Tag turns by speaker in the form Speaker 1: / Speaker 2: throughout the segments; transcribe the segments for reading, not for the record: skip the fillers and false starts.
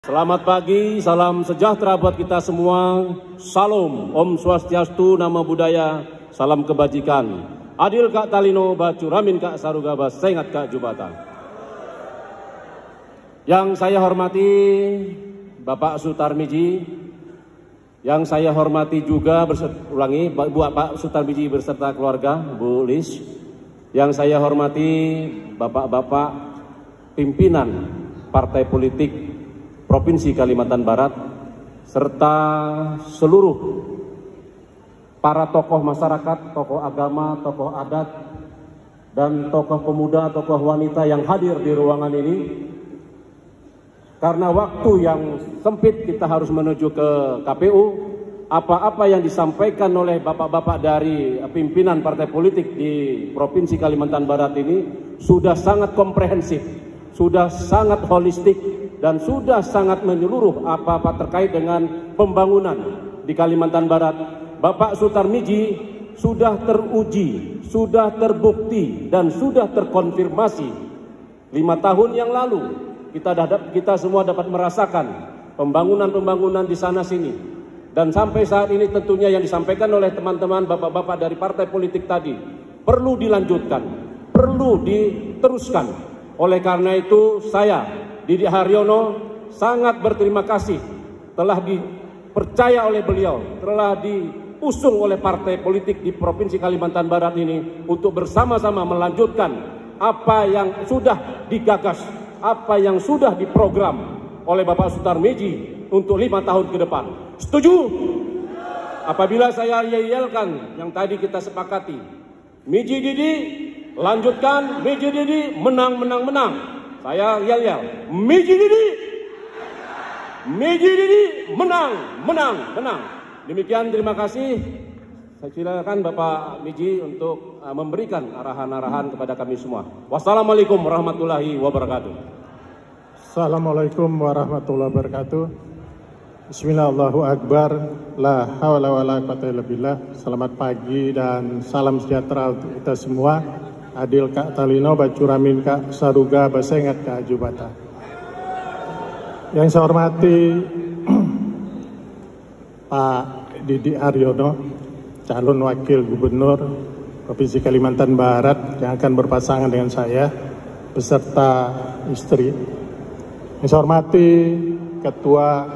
Speaker 1: Selamat pagi, salam sejahtera buat kita semua. Salam, Om Swastiastu, Namo Buddhaya, salam kebajikan. Adil Kak Talino, Bacu Ramin Kak Saruga, Sengat Kak Jubata. Yang saya hormati Bapak Sutarmiji, yang saya hormati juga Bapak Sutarmiji beserta keluarga, Bu Lis. Yang saya hormati Bapak-bapak pimpinan partai politik Provinsi Kalimantan Barat, serta seluruh para tokoh masyarakat, tokoh agama, tokoh adat, dan tokoh pemuda, tokoh wanita yang hadir di ruangan ini. Karena waktu yang sempit kita harus menuju ke KPU, apa-apa yang disampaikan oleh bapak-bapak dari pimpinan partai politik di Provinsi Kalimantan Barat ini sudah sangat komprehensif, sudah sangat holistik, dan sudah sangat menyeluruh apa-apa terkait dengan pembangunan di Kalimantan Barat. Bapak Sutarmiji sudah teruji, sudah terbukti, dan sudah terkonfirmasi 5 tahun yang lalu. Kita semua dapat merasakan pembangunan-pembangunan di sana sini. Dan sampai saat ini tentunya yang disampaikan oleh teman-teman bapak-bapak dari partai politik tadi perlu dilanjutkan, perlu diteruskan. Oleh karena itu saya, Didi Haryono, sangat berterima kasih telah dipercaya oleh beliau, telah diusung oleh partai politik di Provinsi Kalimantan Barat ini untuk bersama-sama melanjutkan apa yang sudah digagas, apa yang sudah diprogram oleh Bapak Sutarmiji untuk 5 tahun ke depan. Setuju? Apabila saya yel-yelkan yang tadi kita sepakati, Miji Didi lanjutkan, Miji Didi menang, menang, menang. Saya yel-yel, Miji Didi, Miji Didi, menang, menang, menang. Demikian, terima kasih. Saya silakan Bapak Miji untuk memberikan arahan-arahan kepada kami semua. Wassalamualaikum warahmatullahi wabarakatuh.
Speaker 2: Assalamualaikum warahmatullahi wabarakatuh. Bismillahirrahmanirrahim. La hawla wa la quwwata illa billah. Selamat pagi dan salam sejahtera untuk kita semua. Adil Kak Talino, Bacu Ramin Kak Saruga, Sengat Kak Jubata. Yang saya hormati Pak Didi Haryono, calon wakil gubernur Provinsi Kalimantan Barat yang akan berpasangan dengan saya beserta istri. Yang saya hormati Ketua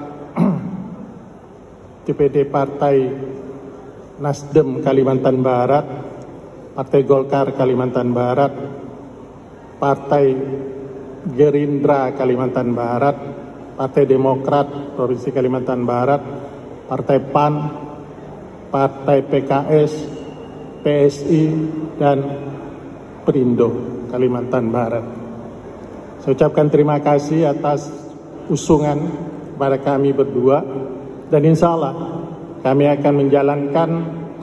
Speaker 2: DPD Partai Nasdem Kalimantan Barat, Partai Golkar Kalimantan Barat, Partai Gerindra Kalimantan Barat, Partai Demokrat Provinsi Kalimantan Barat, Partai PAN, Partai PKS, PSI, dan Perindo Kalimantan Barat. Saya ucapkan terima kasih atas usungan kepada kami berdua, dan insya Allah kami akan menjalankan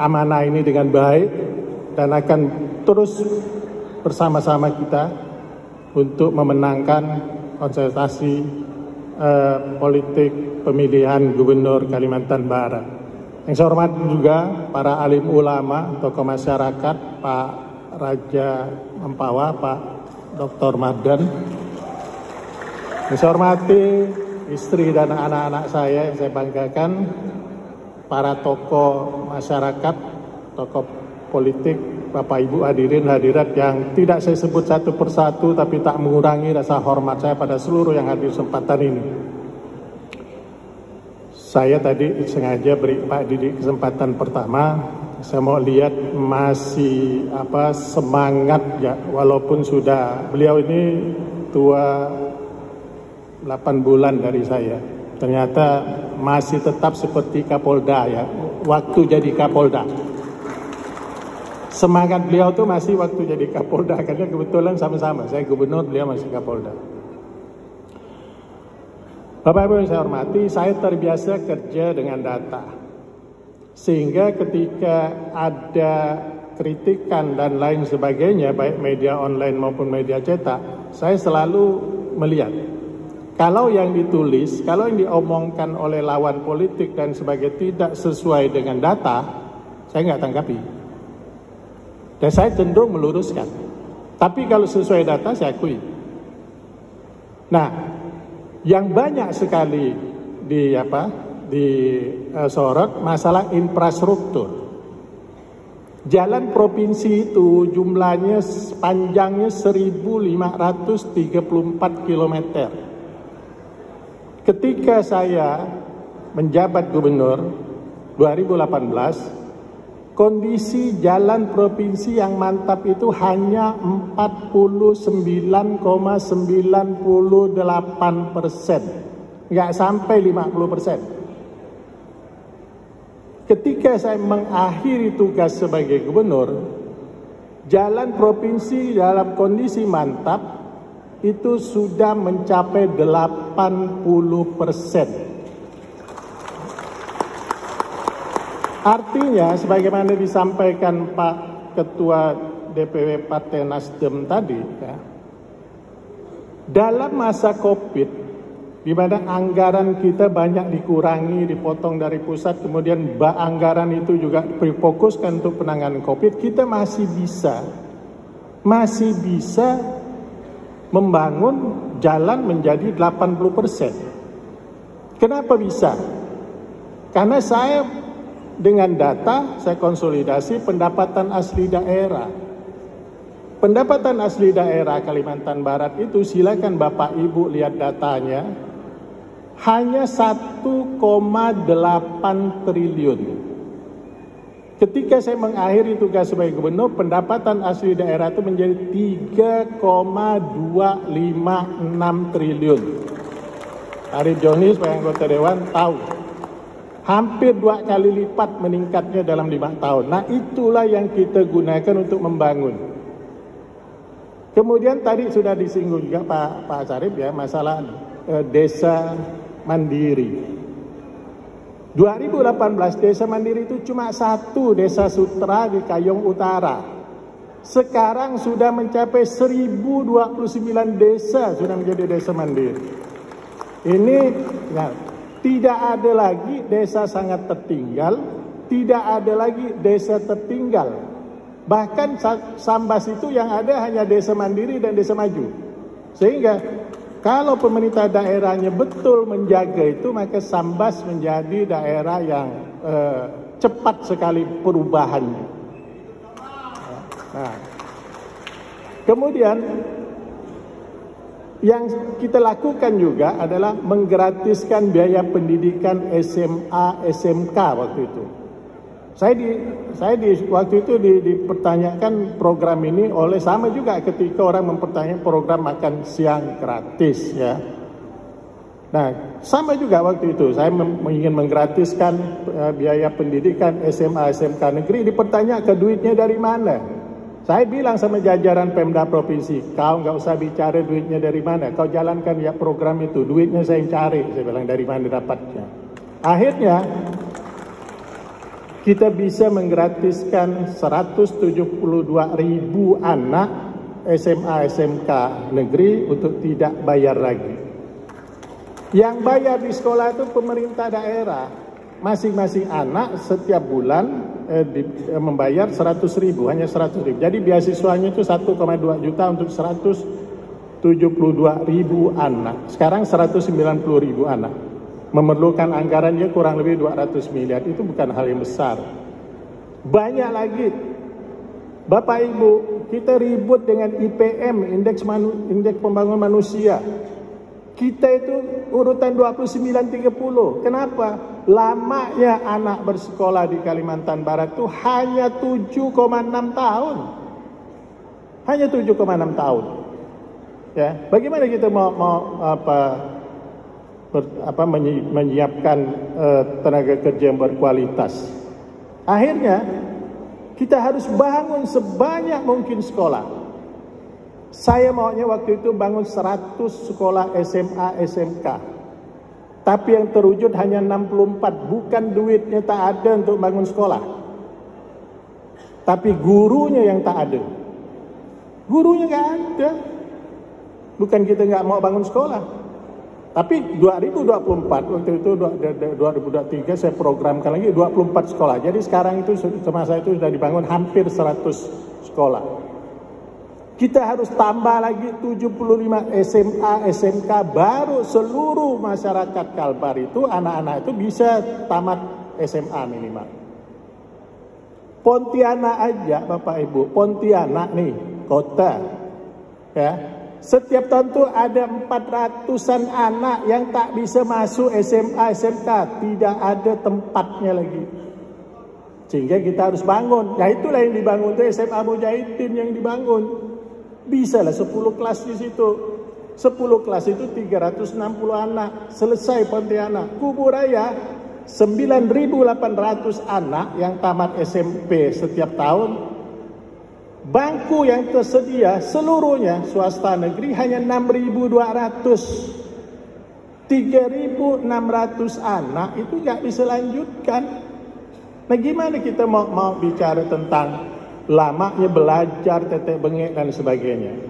Speaker 2: amanah ini dengan baik dan akan terus bersama-sama kita untuk memenangkan konsultasi politik pemilihan gubernur Kalimantan Barat. Yang saya hormati juga para alim ulama, tokoh masyarakat, Pak Raja Mempawa, Pak Dr. Mardan. Yang saya hormati istri dan anak-anak saya yang saya banggakan, para tokoh masyarakat, tokoh politik, Bapak Ibu hadirin hadirat yang tidak saya sebut satu persatu, tapi tak mengurangi rasa hormat saya pada seluruh yang hadir kesempatan ini. Saya tadi sengaja beri Pak Didi kesempatan pertama. Saya mau lihat masih semangat ya, walaupun sudah beliau ini tua 8 bulan dari saya. Ternyata masih tetap seperti Kapolda ya, waktu jadi Kapolda. Semangat beliau tuh masih waktu jadi Kapolda, karena kebetulan sama-sama, saya gubernur, beliau masih Kapolda. Bapak Ibu yang saya hormati, saya terbiasa kerja dengan data. Sehingga ketika ada kritikan dan lain sebagainya, baik media online maupun media cetak, saya selalu melihat. Kalau yang ditulis, kalau yang diomongkan oleh lawan politik dan sebagainya tidak sesuai dengan data, saya nggak tanggapi. Dan saya cenderung meluruskan. Tapi kalau sesuai data saya akui. Nah, Yang banyak sekali disorot masalah infrastruktur. Jalan provinsi itu jumlahnya panjangnya 1.534 km. Ketika saya menjabat gubernur 2018, kondisi jalan provinsi yang mantap itu hanya 49,98%, nggak sampai 50%. Ketika saya mengakhiri tugas sebagai gubernur, jalan provinsi dalam kondisi mantap itu sudah mencapai 80%. Artinya, sebagaimana disampaikan Pak Ketua DPW Partai Nasdem tadi, ya, dalam masa COVID, di mana anggaran kita banyak dikurangi, dipotong dari pusat, kemudian anggaran itu juga difokuskan untuk penanganan COVID, kita masih bisa membangun jalan menjadi 80%. Kenapa bisa? Karena saya dengan data, saya konsolidasi pendapatan asli daerah. Pendapatan asli daerah Kalimantan Barat itu, silakan Bapak Ibu lihat datanya, hanya 1,8 triliun. Ketika saya mengakhiri tugas sebagai gubernur, pendapatan asli daerah itu menjadi 3,256 triliun. Arif Joni sebagai anggota dewan tahu, hampir 2 kali lipat meningkatnya dalam 5 tahun. Nah, itulah yang kita gunakan untuk membangun. Kemudian tadi sudah disinggung juga Pak Sarif, ya, masalah desa mandiri. 2018 desa mandiri itu cuma 1 desa Sutra di Kayong Utara. Sekarang sudah mencapai 1029 desa sudah menjadi desa mandiri. Ini ya, tidak ada lagi desa sangat tertinggal, tidak ada lagi desa tertinggal. Bahkan Sambas itu yang ada hanya desa mandiri dan desa maju. Sehingga kalau pemerintah daerahnya betul menjaga itu, maka Sambas menjadi daerah yang cepat sekali perubahannya. Nah, kemudian yang kita lakukan juga adalah menggratiskan biaya pendidikan SMA, SMK waktu itu. Saya waktu itu dipertanyakan program ini oleh sama juga ketika orang mempertanyakan program makan siang gratis, ya. Nah, sama juga waktu itu saya ingin menggratiskan biaya pendidikan SMA, SMK negeri, dipertanyakan duitnya dari mana. Saya bilang sama jajaran Pemda Provinsi, kau nggak usah bicara duitnya dari mana, kau jalankan ya program itu, duitnya saya yang cari. Saya bilang dari mana dapatnya. Akhirnya kita bisa menggratiskan 172.000 anak SMA, SMK negeri untuk tidak bayar lagi. Yang bayar di sekolah itu pemerintah daerah. Masing-masing anak setiap bulan membayar 100.000, hanya 100.000. Jadi beasiswanya itu 1,2 juta untuk 172.000 anak. Sekarang 190.000 anak. Memerlukan anggarannya kurang lebih 200 miliar. Itu bukan hal yang besar. Banyak lagi. Bapak Ibu, kita ribut dengan IPM, Indeks Pembangunan Manusia. Kita itu urutan 29-30. Kenapa? Lamanya anak bersekolah di Kalimantan Barat itu hanya 7,6 tahun. Hanya 7,6 tahun. Ya, bagaimana kita mau menyiapkan tenaga kerja yang berkualitas? Akhirnya kita harus bangun sebanyak mungkin sekolah. Saya maunya waktu itu bangun 100 sekolah SMA, SMK. Tapi yang terwujud hanya 64. Bukan duitnya tak ada untuk bangun sekolah, tapi gurunya yang tak ada. Gurunya nggak ada. Bukan kita nggak mau bangun sekolah. Tapi 2024, waktu itu 2023 saya programkan lagi 24 sekolah. Jadi sekarang itu semasa itu sudah dibangun hampir 100 sekolah. Kita harus tambah lagi 75 SMA, SMK, baru seluruh masyarakat Kalbar itu, anak-anak itu bisa tamat SMA minimal. Pontianak aja Bapak Ibu, Pontianak nih, kota. Ya, setiap tahun tuh ada 400-an anak yang tak bisa masuk SMA, SMK, tidak ada tempatnya lagi. Sehingga kita harus bangun. Ya itulah yang dibangun tuh SMA Mujahidin yang dibangun. Bisa lah 10 kelas di situ. 10 kelas itu 360 anak. Selesai Pontianak. Kuburaya 9.800 anak yang tamat SMP setiap tahun. Bangku yang tersedia seluruhnya swasta negeri hanya 6.200. 3.600 anak itu nggak bisa lanjutkan. Nah gimana kita mau bicara tentang lamanya belajar, tetek bengek dan sebagainya.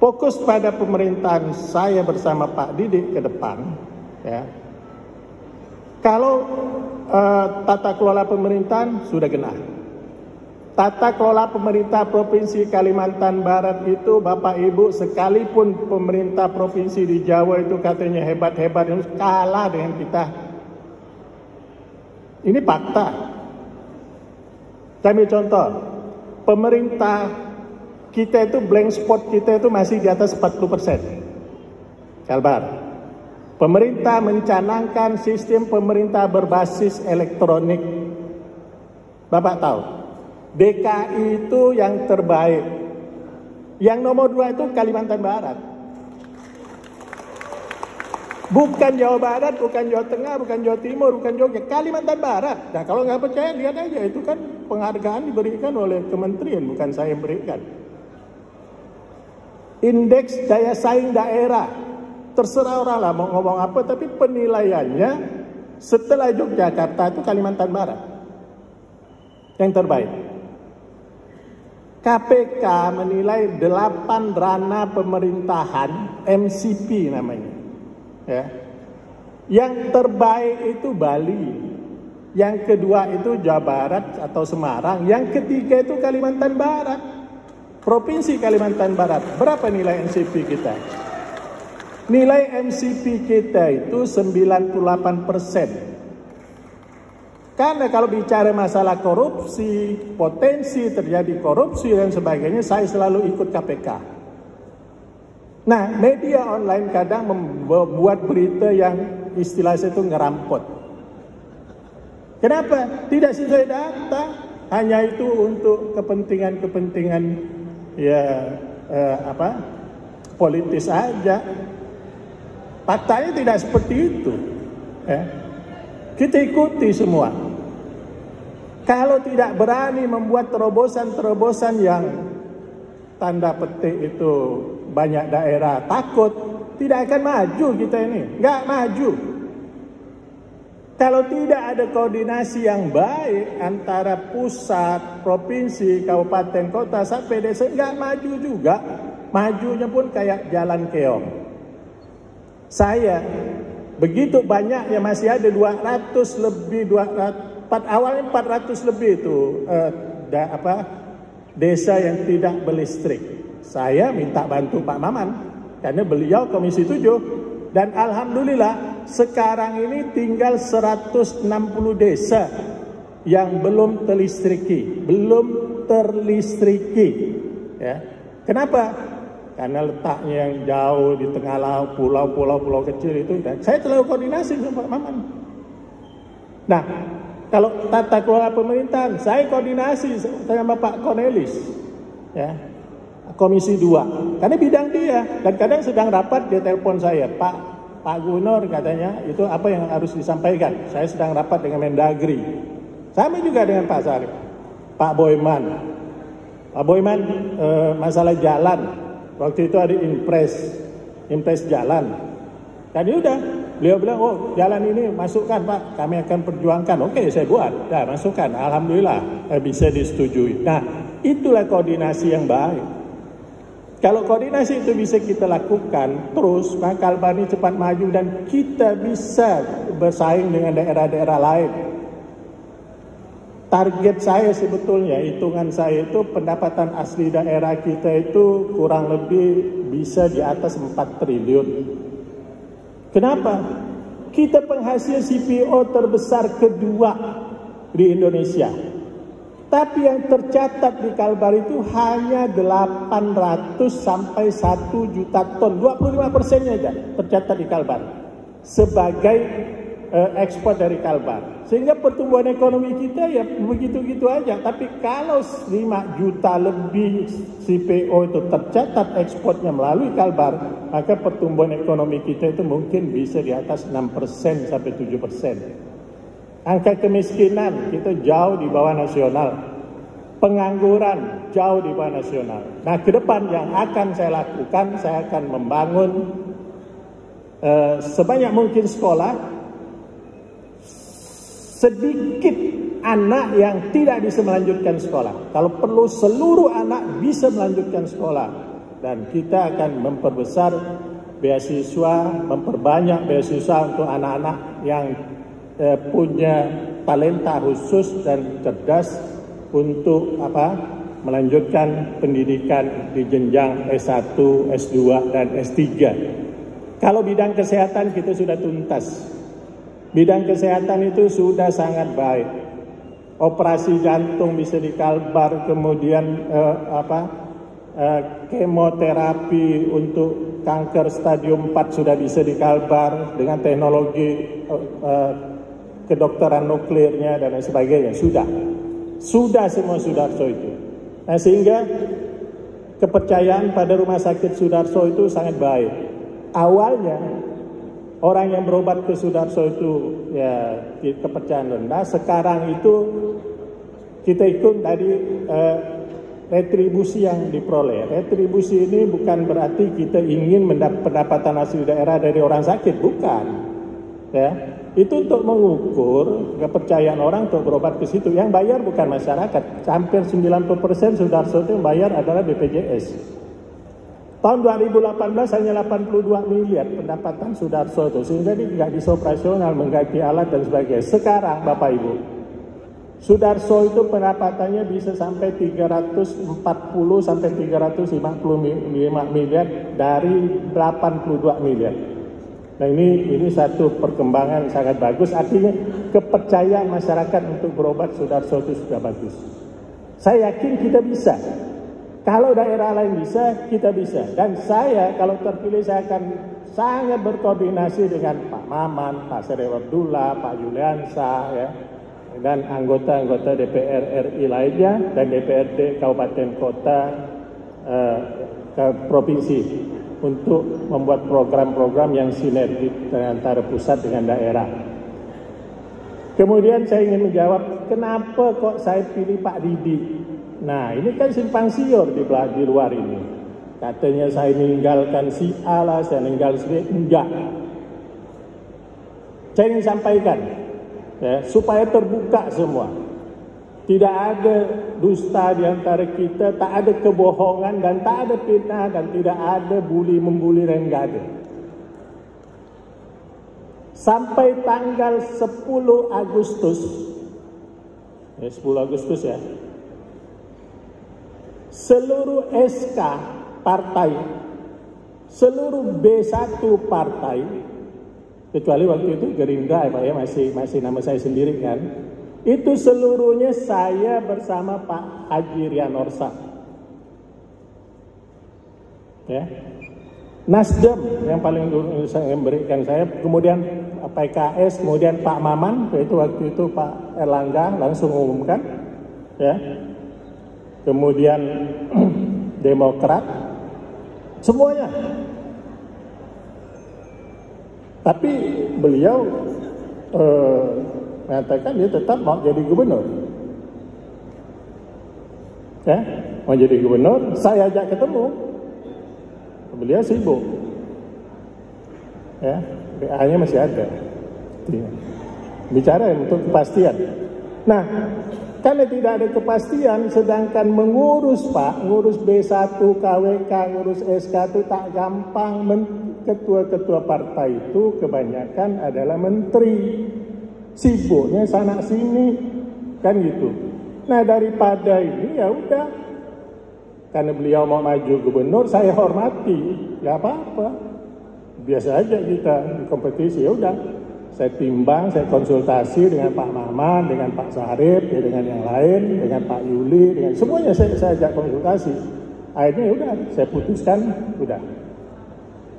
Speaker 2: Fokus pada pemerintahan saya bersama Pak Didik ke depan, ya. Kalau tata kelola pemerintahan sudah genah. Tata kelola pemerintah Provinsi Kalimantan Barat itu Bapak Ibu, sekalipun pemerintah provinsi di Jawa itu katanya hebat-hebat, kalah dengan kita. Ini fakta. Kami contoh, pemerintah kita itu blank spot kita itu masih di atas 40%. Kalbar. Pemerintah mencanangkan sistem pemerintah berbasis elektronik. Bapak tahu, DKI itu yang terbaik. Yang nomor 2 itu Kalimantan Barat. Bukan Jawa Barat, bukan Jawa Tengah, bukan Jawa Timur, bukan Jogja, Kalimantan Barat. Nah kalau nggak percaya lihat aja, itu kan penghargaan diberikan oleh kementerian, bukan saya yang berikan. Indeks daya saing daerah, terserah orang lah mau ngomong apa, tapi penilaiannya setelah Yogyakarta itu Kalimantan Barat yang terbaik. KPK menilai 8 ranah pemerintahan, MCP namanya. Ya. Yang terbaik itu Bali, yang kedua itu Jawa Barat atau Semarang, yang ketiga itu Kalimantan Barat. Provinsi Kalimantan Barat, berapa nilai MCP kita? Nilai MCP kita itu 98%. Karena kalau bicara masalah korupsi, potensi terjadi korupsi dan sebagainya, saya selalu ikut KPK. Nah, media online kadang membuat berita yang istilahnya itu ngerampot. Kenapa? Tidak sesuai data. Hanya itu untuk kepentingan-kepentingan politis aja. Faktanya tidak seperti itu. Kita ikuti semua. Kalau tidak berani membuat terobosan-terobosan yang tanda petik itu banyak daerah takut, tidak akan maju kita ini, nggak maju. Kalau tidak ada koordinasi yang baik antara pusat, provinsi, kabupaten, kota sampai desa, nggak maju juga. Majunya pun kayak jalan keong. Saya begitu banyaknya, masih ada 200 lebih, awalnya 400 lebih itu desa yang tidak berlistrik. Saya minta bantu Pak Maman karena beliau Komisi 7, dan alhamdulillah sekarang ini tinggal 160 desa yang belum terlistriki, ya. Kenapa? Karena letaknya yang jauh di tengah laut, pulau kecil itu. Saya selalu koordinasi sama Pak Maman. Nah, kalau tata kelola pemerintahan, saya koordinasi sama Pak Cornelis, ya, Komisi 2, karena bidang dia. Dan kadang sedang rapat, dia telepon saya, Pak Gunur katanya, itu apa yang harus disampaikan. Saya sedang rapat dengan Mendagri. Sama juga dengan Pak Sarif, Pak Boyman. Pak Boyman masalah jalan, waktu itu ada impres jalan. Dan udah, beliau bilang, oh jalan ini masukkan Pak, kami akan perjuangkan. Oke, saya buat, nah, masukkan. Alhamdulillah bisa disetujui. Nah, itulah koordinasi yang baik. Kalau koordinasi itu bisa kita lakukan terus, maka Kalbar ini cepat maju dan kita bisa bersaing dengan daerah-daerah lain. target saya sebetulnya, hitungan saya itu pendapatan asli daerah kita itu kurang lebih bisa di atas 4 triliun. Kenapa? Kita penghasil CPO terbesar kedua di Indonesia. Tapi yang tercatat di Kalbar itu hanya 800 sampai 1 juta ton. 25%-nya aja tercatat di Kalbar sebagai ekspor dari Kalbar. Sehingga pertumbuhan ekonomi kita ya begitu-gitu aja. Tapi kalau 5 juta lebih CPO itu tercatat ekspornya melalui Kalbar, maka pertumbuhan ekonomi kita itu mungkin bisa di atas 6% sampai 7%. Angka kemiskinan kita jauh di bawah nasional. Pengangguran jauh di bawah nasional. Nah, ke depan yang akan saya lakukan, saya akan membangun sebanyak mungkin sekolah. Sedikit anak yang tidak bisa melanjutkan sekolah. Kalau perlu seluruh anak bisa melanjutkan sekolah. Dan kita akan memperbesar beasiswa, memperbanyak beasiswa untuk anak-anak yang punya talenta khusus dan cerdas untuk melanjutkan pendidikan di jenjang S1, S2 dan S3. Kalau bidang kesehatan kita sudah tuntas. Bidang kesehatan itu sudah sangat baik. Operasi jantung bisa di Kalbar, kemudian kemoterapi untuk kanker stadium 4 sudah bisa di Kalbar dengan teknologi kedokteran nuklirnya dan lain sebagainya. Sudah semua Sudarso itu. Nah, sehingga kepercayaan pada Rumah Sakit Sudarso itu sangat baik. Awalnya orang yang berobat ke Sudarso itu ya kepercayaan rendah. Sekarang itu kita ikut dari retribusi yang diperoleh. Retribusi ini bukan berarti kita ingin mendapat pendapatan asli daerah dari orang sakit, bukan. Ya, itu untuk mengukur kepercayaan orang untuk berobat ke situ. Yang bayar bukan masyarakat. Hampir 90% Sudarso itu yang bayar adalah BPJS. Tahun 2018 hanya 82 miliar pendapatan Sudarso itu, sehingga dia tidak bisa operasional, mengganti alat dan sebagainya. Sekarang Bapak Ibu, Sudarso itu pendapatannya bisa sampai 340 sampai 355 miliar dari 82 miliar. Nah, ini satu perkembangan sangat bagus, artinya kepercayaan masyarakat untuk berobat Sudarso itu sudah bagus. Saya yakin kita bisa. Kalau daerah lain bisa, kita bisa. Dan saya kalau terpilih saya akan sangat berkoordinasi dengan Pak Maman, Pak Sadewa Abdullah, Pak Yuliansa, ya, dan anggota-anggota DPR RI lainnya dan DPRD kabupaten kota provinsi untuk membuat program-program yang sinergi antara pusat dengan daerah. Kemudian saya ingin menjawab, kenapa kok saya pilih Pak Didi? Nah, ini kan simpang siur di luar ini. Katanya saya meninggalkan si A lah, saya meninggal si B. Enggak. Saya ingin sampaikan, ya, supaya terbuka semua. Tidak ada dusta di antara kita, tak ada kebohongan dan tak ada fitnah dan tidak ada bully-membuli dan enggak ada. Sampai tanggal 10 Agustus, ya 10 Agustus ya, seluruh SK partai, seluruh B1 partai, kecuali waktu itu Gerindra ya Pak ya, masih nama saya sendiri kan, itu seluruhnya saya bersama Pak Haji Rianorsa. Ya. Nasdem yang paling dulu saya memberikan saya, kemudian PKS, kemudian Pak Maman, itu waktu itu Pak Erlangga langsung mengumumkan, ya. Kemudian Demokrat, semuanya. Tapi beliau mengatakan dia tetap mau jadi gubernur. Ya, mau jadi gubernur, saya ajak ketemu. Beliau sibuk. Ya, PA-nya masih ada. Bicara untuk kepastian. Nah, karena tidak ada kepastian, sedangkan mengurus ngurus B1, KWK, ngurus SK itu tak gampang. Ketua-ketua partai itu kebanyakan adalah menteri. Sibuknya sana sini. kan gitu. Nah daripada ini ya udah, karena beliau mau maju gubernur, saya hormati, ya apa-apa, biasa aja kita di kompetisi, ya udah. Saya timbang, saya konsultasi dengan Pak Maman, dengan Pak Sarip, ya dengan yang lain, dengan Pak Yuli, dengan semuanya saya ajak konsultasi. Akhirnya ya udah, saya putuskan, udah.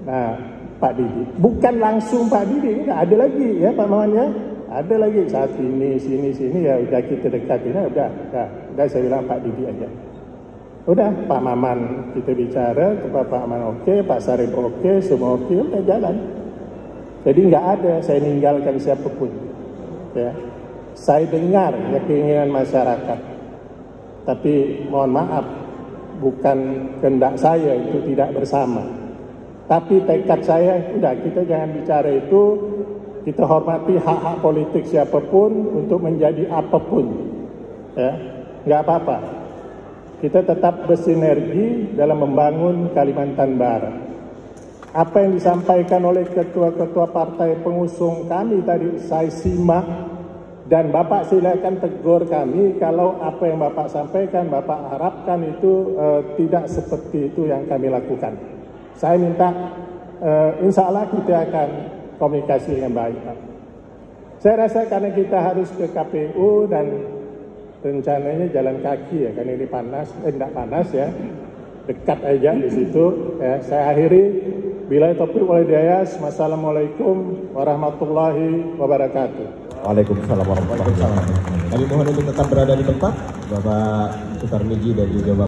Speaker 2: Nah, Pak Didi, bukan langsung Pak Didi, enggak, ada lagi ya Pak Maman ya, ada lagi saat ini, sini ya udah kita dekatin, udah saya bilang Pak Didi aja. Udah, Pak Maman kita bicara, Pak Maman oke, Pak Sarip oke, semua oke, udah jalan. Jadi nggak ada saya ninggalkan siapapun. Ya. Saya dengar ya keinginan masyarakat. Tapi mohon maaf, bukan kehendak saya itu tidak bersama. Tapi tekad saya, udah kita jangan bicara itu, kita hormati hak-hak politik siapapun untuk menjadi apapun. Ya. Nggak apa-apa. Kita tetap bersinergi dalam membangun Kalimantan Barat. Apa yang disampaikan oleh ketua-ketua partai pengusung kami tadi saya simak, dan Bapak silakan tegur kami kalau apa yang Bapak sampaikan, Bapak harapkan itu tidak seperti itu yang kami lakukan. Saya minta insya Allah kita akan komunikasi dengan baik. Saya rasa karena kita harus ke KPU dan rencananya jalan kaki ya, karena ini panas, tidak panas ya, dekat aja di situ. Ya, saya akhiri. Bila taufiq wal hidayah. Wassalamualaikum warahmatullahi wabarakatuh.
Speaker 3: Waalaikumsalam warahmatullahi wabarakatuh. Kami mohon untuk tetap berada di tempat, Bapak Sutar Miji dan juga Bapak